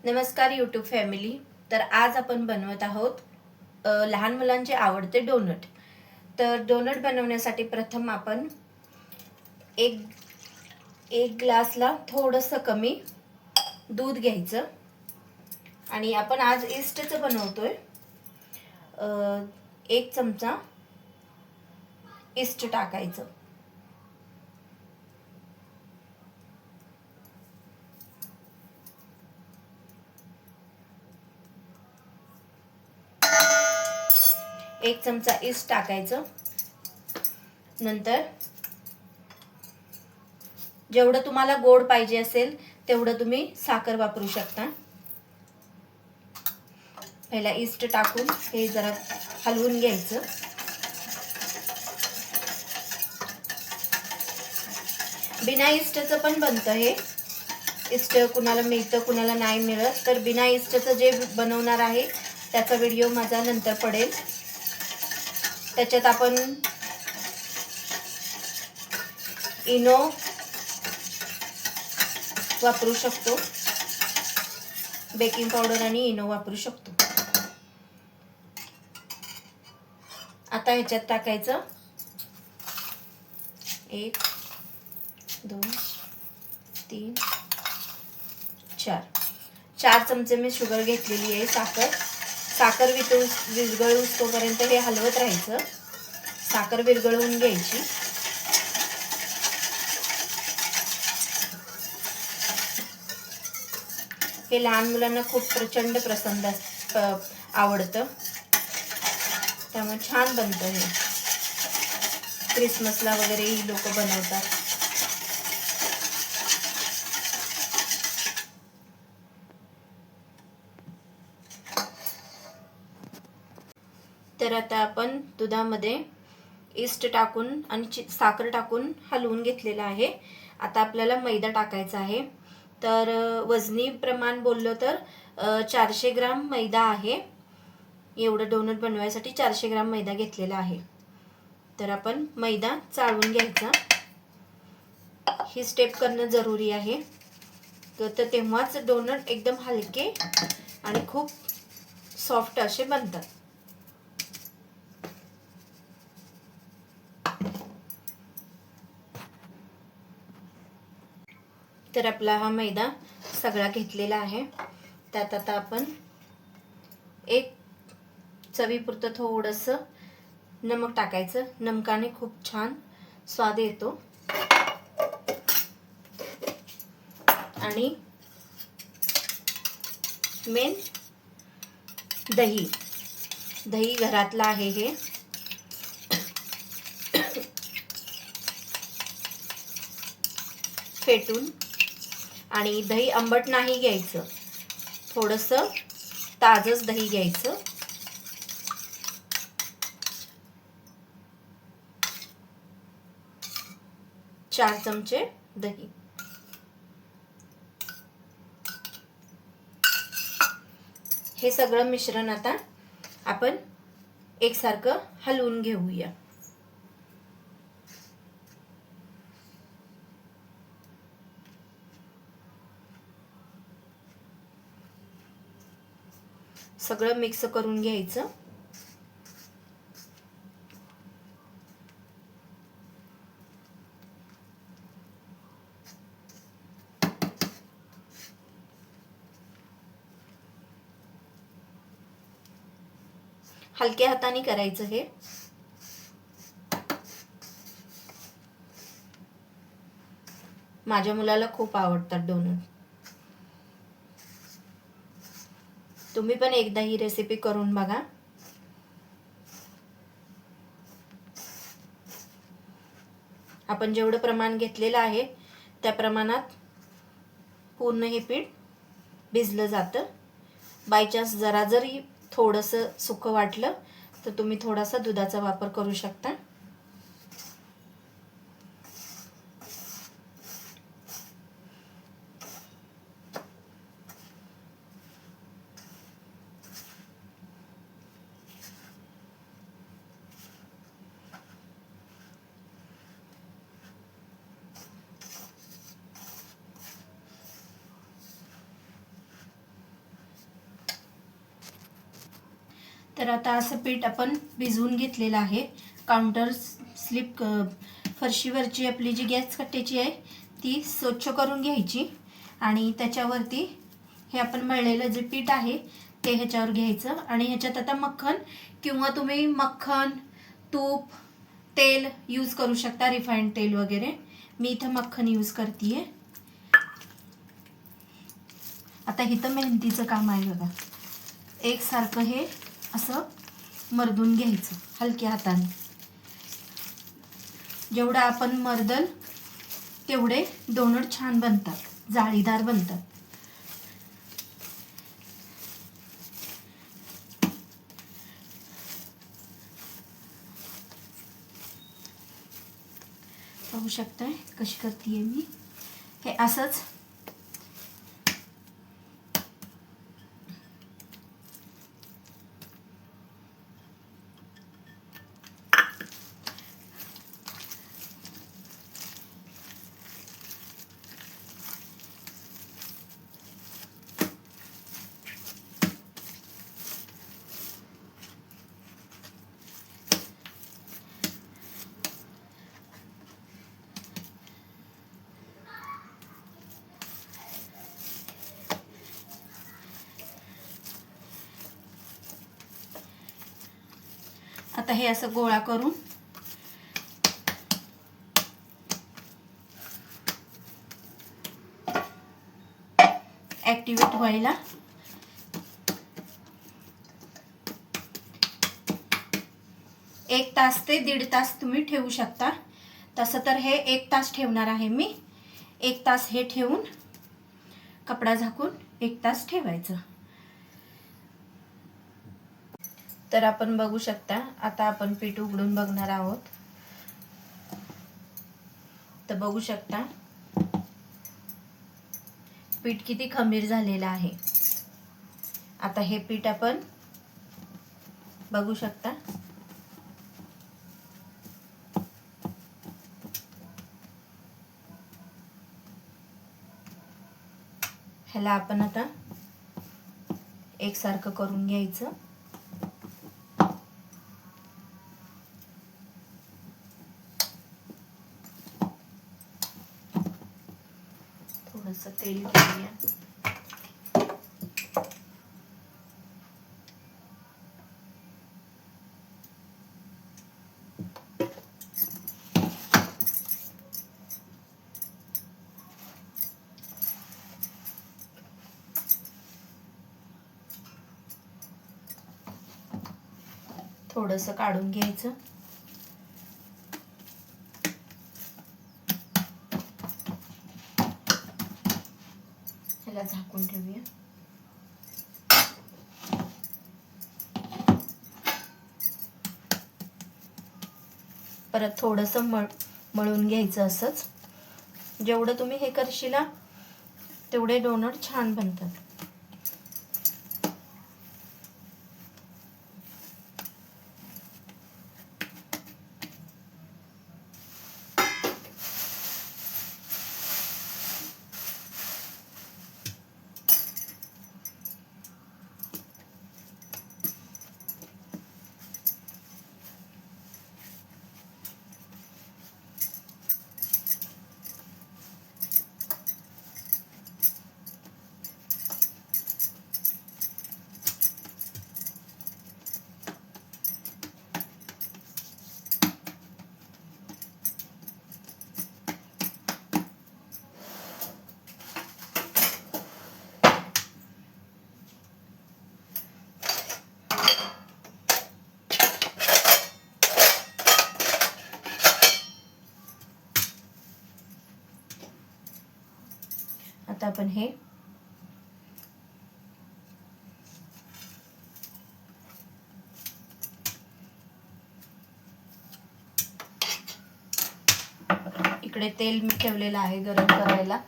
नमस्कार YouTube family. तर आज आपण बनवत आहोत लहान मुलांचे आवडते डोनट. तर डोनट बनवण्यासाठी प्रथम आपण एक एक ग्लासला थोडंसं कमी दूध घ्यायचं आणि आपण आज ईस्टचं बनवतोय. 1 चमचा ईस्ट टाकायचं. एक चमचा ईस्ट टाकायचं. नंतर जेवढं तुम्हाला गोड पाहिजे असेल तेवढं तुम्ही साखर वापरू शकता. पहिला ईस्ट टाकून हे जरा हलवून घ्यायचं. बिना ईस्टचं पण बनतं हे. ईस्ट कुणाला मिळतं कुणाला नाही मिळत, तर बिना ईस्टचं जे बनवणार आहे त्याचा व्हिडिओ माझा नंतर पडेल. त्याच्यात आपण इनो वापरू शकतो, बेकिंग पावडर आणि इनो वापरू शकतो. आता ह्याच्यात टाकायचं 1 2 3 4 चमचे मी शुगर घेतलेली आहे. साखर विरघळूस तोपर्यंत हे हलवत राहायचं. साखर विरघळवून घ्यायची. हे लहान मुलांना खूप प्रचंड आवडतं, त्यामुळे छान बनतं हे. क्रिसमसला वगैरे ही लोक बनवतात. तर आता आपण दुधामध्ये ईस्ट टाकून आणि साखर टाकून हलवून घेतलेलं आहे. आता आपल्याला मैदा टाकायचा आहे. तर वजनी प्रमाण बोललो तर 400 ग्राम मैदा आहे. एवढं डोनट बनवायसाठी 400 ग्राम मैदा घेतलेला आहे. तर आपण मैदा चाळून घ्यायचा. ही स्टेप करणं जरुरी आहे. तर तेव्हाच डोनट एकदम हलके आणि खूप सॉफ्ट असे बनतात. तर आपला हा मैदा सगळा घेतलेला आहे. त्यात आता आपण एक चवीपुरतं थोडंसं नमक टाकायचं. नमकाने खूप छान स्वाद येतो. आणि मेन दही घरातलं आहे हे. फेटून, आणि दही आंबट नाही घ्यायचं, थोडंसं ताजंच दही घ्यायचं. चार चमचे दही. हे सगळं मिश्रण आता आपण एकसारखं हलवून घेऊया. सगळं मिक्स करून घ्यायचं. हलक्या हाताने करायचं हे. माझ्या मुलाला खूप आवडतात डोनट. तुम्ही पण एकदा ही रेसिपी करून बघा. आपण जेवढं प्रमाण घेतलेलं आहे त्या प्रमाणात पूर्ण हे पीठ भिजलं जातं. बाय चान्स जरी थोडंसं सुकं वाटलं तर तुम्ही थोडासा दुधाचा वापर करू शकता. तर आता असं पीठ आपण भिजवून घेतलेलं आहे. काउंटर स्लिप फरशीवरची आपली जी गॅस कट्ट्याची आहे ती स्वच्छ करून घ्यायची आणि त्याच्यावरती हे आपण मळलेलं जे पीठ आहे ते ह्याच्यावर घ्यायचं आणि ह्याच्यात आता मक्खन किंवा तुम्ही मक्खन, तूप, तेल यूज करू शकता, रिफाइंड तेल वगैरे. मी इथं मक्खन यूज करते. आता इथं मेहंदीचं काम आहे बघा. एकसारखं हे असं मर्दून घ्यायचं हलक्या हाताने. जेवढं आपण मर्दल तेवढे डोनट छान बनतात, जाळीदार बनतात. पाहू शकताय कशी करते मी. हे असंच आता हे असं गोळा करून ॲक्टिवेट व्हायला 1 तास ते 1.5 तास तुम्ही ठेवू शकता. तसं तर हे 1 तास ठेवणार आहे मी. 1 तास हे ठेवून कपडा झाकून 1 तास ठेवायचं. तर आपण बघू शकता आता आपण पीठ उघडून बघणार आहोत. तर बघू शकता पीठ किती खमीर झालेलं आहे. आता हे पीठ आपण बघू शकता ह्याला आपण आता एकसारखं करून घ्यायचं. थोडंसं तेल घेऊया. थोडंसं काढून घ्यायचं. ह्याला झाकून ठेवूया. परत थोडंसं मळून घ्यायचं. असंच जेवढं तुम्ही हे करशीला तेवढे डोनट छान बनतात. आता आपण हे इकडे तेल मी ठेवलेलं आहे गरम करायला.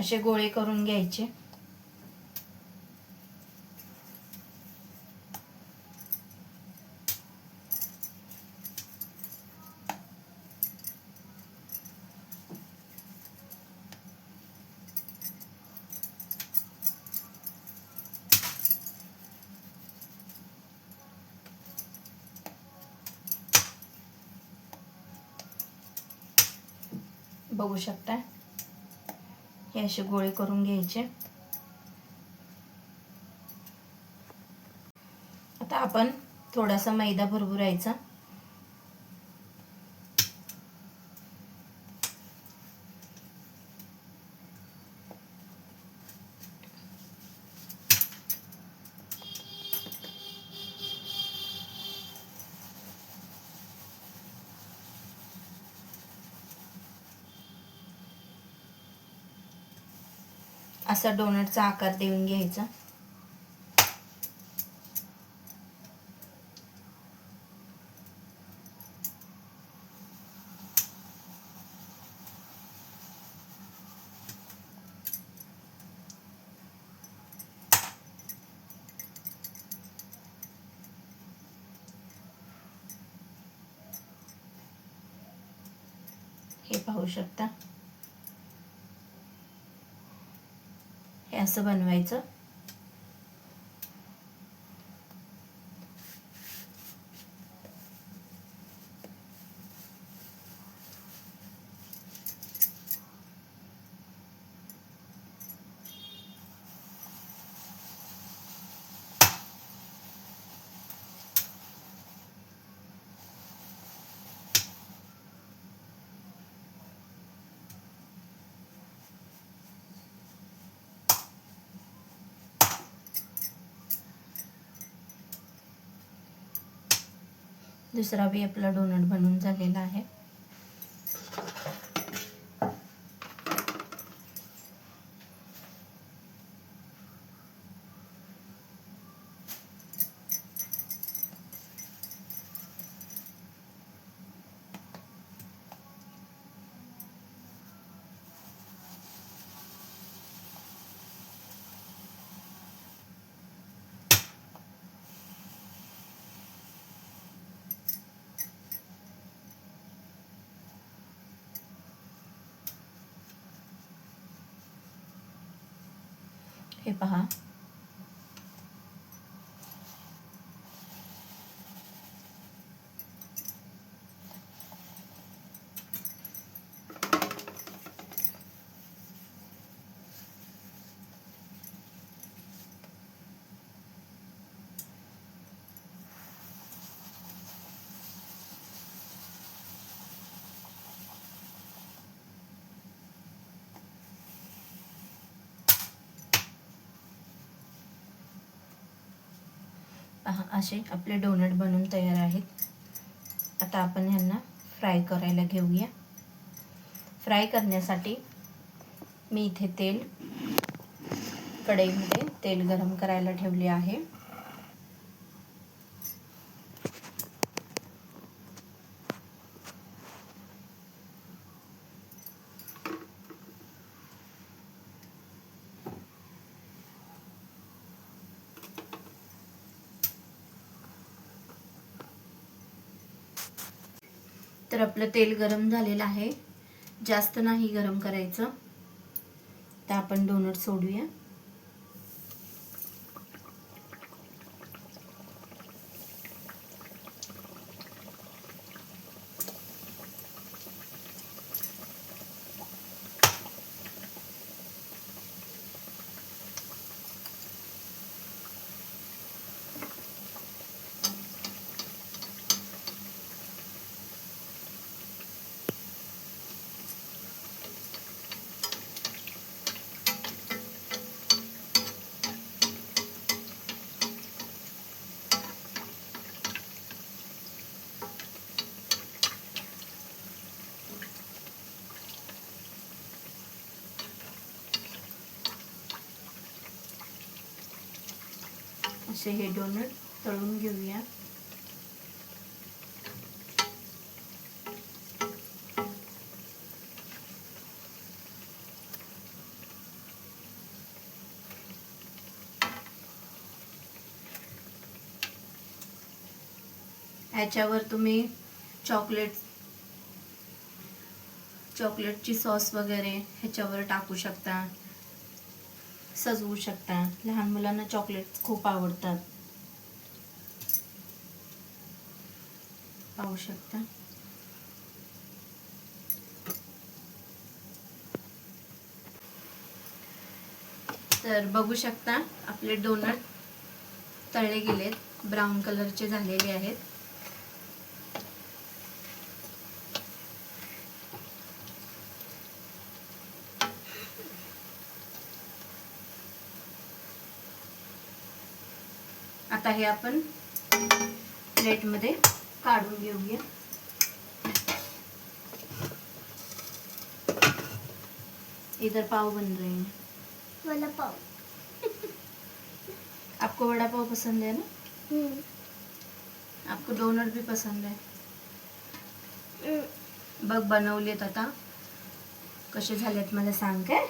असे गोळे करून घ्यायचे. बघू शकता, हे असे गोळे करून घ्यायचे. आता आपण थोडासा मैदा भरभरायचा. असा डोनटचा आकार देऊन घ्यायचा. हे पाहू शकता, हे असं बनवायचं. दुसरा बी आपला डोनट बनवून झालेला आहे. हे पहा, असे आपले डोनट बनवून तयार आहेत. आता आपण ह्यांना फ्राय करायला घेऊया. फ्राय करण्यासाठी मी इथे कढईमध्ये तेल गरम करायला ठेवले आहे. तर आपलं तेल गरम झालेलं आहे, जास्त नाही गरम करायचं. तर आपण डोनट सोडूया. असे हे डोनट तळून घेऊया. ह्याच्यावर तुम्ही चॉकलेटची सॉस वगैरे ह्याच्यावर टाकू शकता, सजवू शकता. लहान मुलांना चॉकलेट खूप आवडतात. पाहू शकता. तर बघू शकता आपले डोनट तळले गेलेत, ब्राऊन कलरचे झालेले आहेत. आता हे आपण प्लेटमध्ये काढून घेऊया. इधर पाव बन रहे हैं. वड़ा पाव. आपको वड़ा पाव पसंद है ना? आपको डोनट भी पसंद है? बघ बनवलेत आता, कसे झालेत मला सांग काय.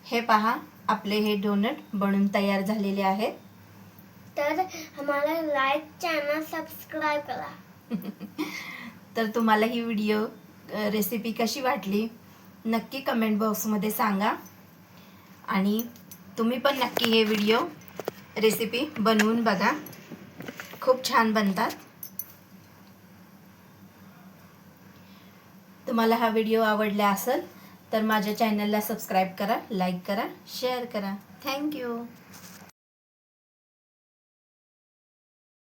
हे पहा, आपले हे डोनट बनून तयार झालेले आहेत. तर आम्हाला लाईक, चॅनल सबस्क्राईब करा. तर तुम्हाला ही व्हिडिओ रेसिपी कशी वाटली नक्की कमेंट बॉक्समध्ये सांगा. आणि तुम्ही पण नक्की हे व्हिडिओ रेसिपी बनवून बघा, खूप छान बनतात. तुम्हाला हा व्हिडिओ आवडला असेल तर माझ्या चॅनलला सबस्क्राईब करा, लाईक करा, शेअर करा. थँक्यू.